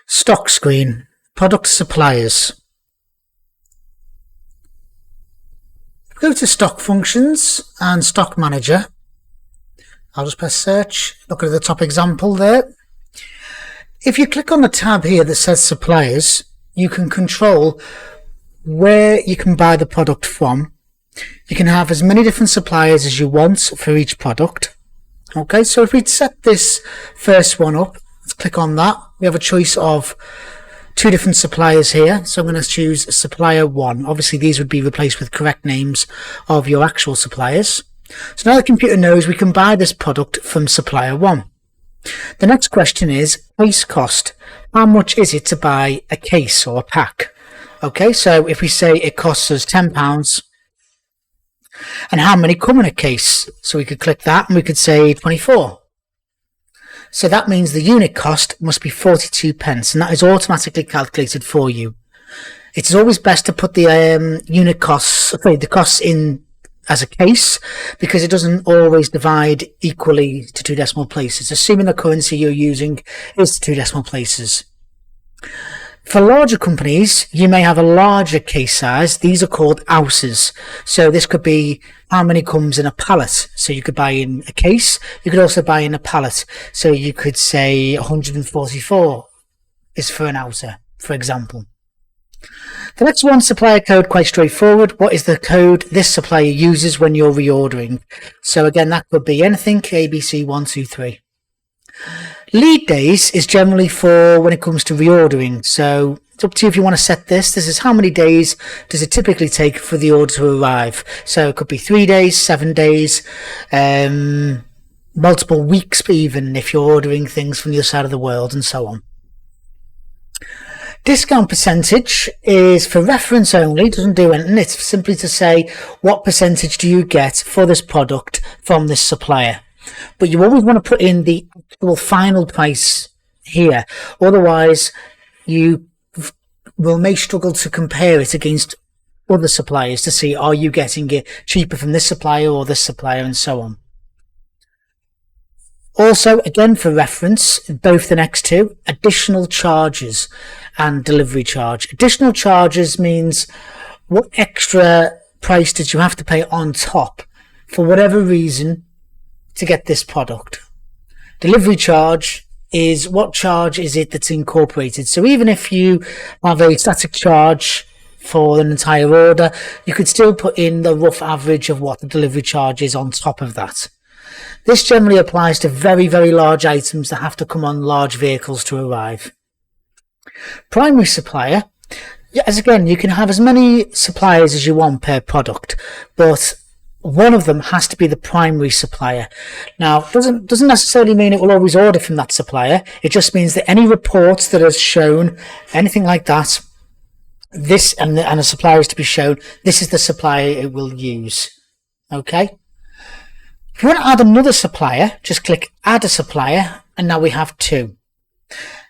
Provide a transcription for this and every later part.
Stock screen, product suppliers. Go to stock functions and stock manager. I'll just press search, look at the top example there. If you click on the tab here that says suppliers, you can control where you can buy the product from. You can have as many different suppliers as you want for each product. Okay, so if we set this first one up, let's click on that. We have a choice of two different suppliers here. So I'm going to choose supplier 1. Obviously these would be replaced with correct names of your actual suppliers. So now the computer knows we can buy this product from supplier 1. The next question is case cost. How much is it to buy a case or a pack? Okay, so if we say it costs us £10, and how many come in a case? So we could click that and we could say 24. So that means the unit cost must be 42 pence, and that is automatically calculated for you. It is always best to put the unit costs, the costs in as a case, because it doesn't always divide equally to 2 decimal places, assuming the currency you're using is 2 decimal places. For larger companies, you may have a larger case size. These are called ounces. So this could be how many comes in a pallet. So you could buy in a case. You could also buy in a pallet. So you could say 144 is for an ouser, for example. The next one, supplier code, quite straightforward. What is the code this supplier uses when you're reordering? So again, that could be anything, ABC 1, 2, 3. Lead days is generally for when it comes to reordering. So it's up to you if you want to set this. This is how many days does it typically take for the order to arrive. So it could be 3 days, 7 days, multiple weeks even if you're ordering things from the other side of the world, and so on. Discount percentage is for reference only, doesn't do anything. It's simply to say what percentage do you get for this product from this supplier. But you always want to put in the actual final price here. Otherwise, you may struggle to compare it against other suppliers to see, are you getting it cheaper from this supplier or this supplier, and so on. Also, again, for reference, both the next two, additional charges and delivery charge. Additional charges means what extra price did you have to pay on top for whatever reason to get this product. Delivery charge is what charge is it that's incorporated. So even if you have a static charge for an entire order, you could still put in the rough average of what the delivery charge is on top of that. This generally applies to very, very large items that have to come on large vehicles to arrive. Primary supplier, as again, you can have as many suppliers as you want per product, but one of them has to be the primary supplier. Now, doesn't necessarily mean it will always order from that supplier. It just means that any reports that are shown, anything like that, this and a supplier is to be shown, this is the supplier it will use. Okay? If you want to add another supplier, just click add a supplier, and now we have 2.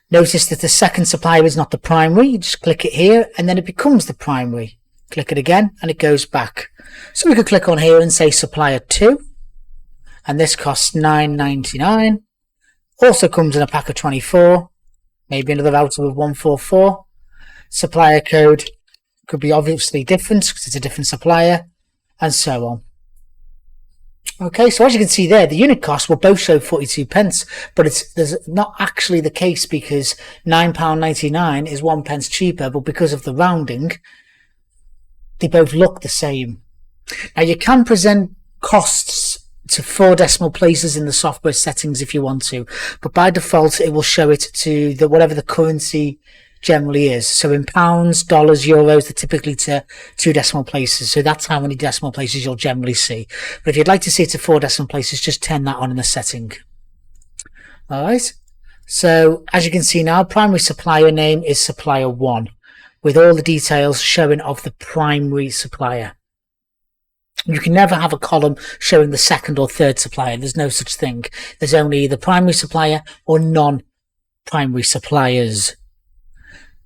Notice that the second supplier is not the primary. You just click it here and then it becomes the primary. Click it again and it goes back. So we could click on here and say supplier 2, and this costs $9.99. Also comes in a pack of 24, maybe another outer of 144. Supplier code could be obviously different because it's a different supplier, and so on. Okay, so as you can see there, the unit costs will both show 42 pence, but there's not actually the case, because £9.99 is 1 pence cheaper, but because of the rounding, they both look the same. Now you can present costs to 4 decimal places in the software settings if you want to, but by default it will show it to whatever the currency generally is. So in pounds, dollars, euros, they're typically to 2 decimal places. So that's how many decimal places you'll generally see. But if you'd like to see it to 4 decimal places, just turn that on in the setting. All right. So as you can see now, primary supplier name is supplier 1, with all the details showing of the primary supplier. You can never have a column showing the second or third supplier. There's no such thing. There's only the primary supplier or non-primary suppliers.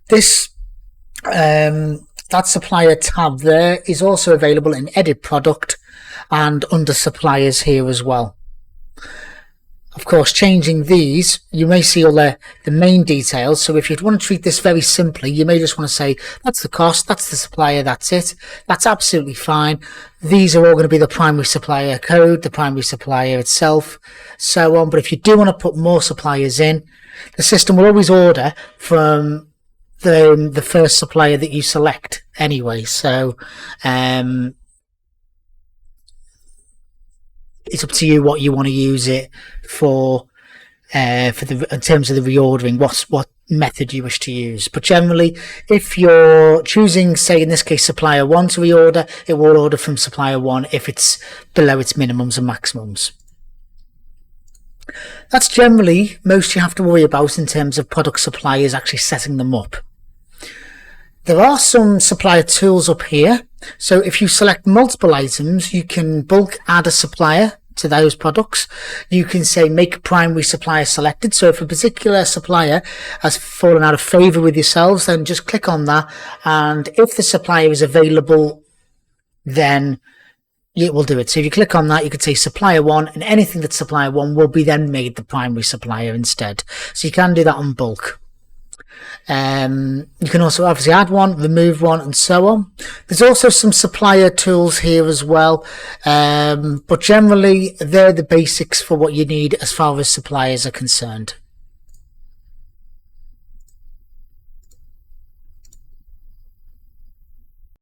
This that supplier tab there is also available in edit product and under suppliers here as well. of course, changing these, you may see all the main details. So if you want to treat this very simply, you may just want to say, that's the cost, that's the supplier, that's it. That's absolutely fine. These are all going to be the primary supplier code, the primary supplier itself, so on. But if you do want to put more suppliers in, the system will always order from the first supplier that you select anyway. So, it's up to you what you want to use it for in terms of the reordering, what method you wish to use. But generally, if you're choosing, say in this case, supplier 1 to reorder, it will order from supplier 1 if it's below its minimums and maximums. That's generally most you have to worry about in terms of product suppliers actually setting them up. There are some supplier tools up here. So if you select multiple items, you can bulk add a supplier to those products. You can say make primary supplier selected. So if a particular supplier has fallen out of favor with yourselves, then just click on that. And if the supplier is available, then it will do it. So if you click on that, you could say supplier 1, and anything that's supplier 1 will be then made the primary supplier instead. So you can do that on bulk. You can also obviously add one, remove one, and so on. There's also some supplier tools here as well, but generally they're the basics for what you need as far as suppliers are concerned.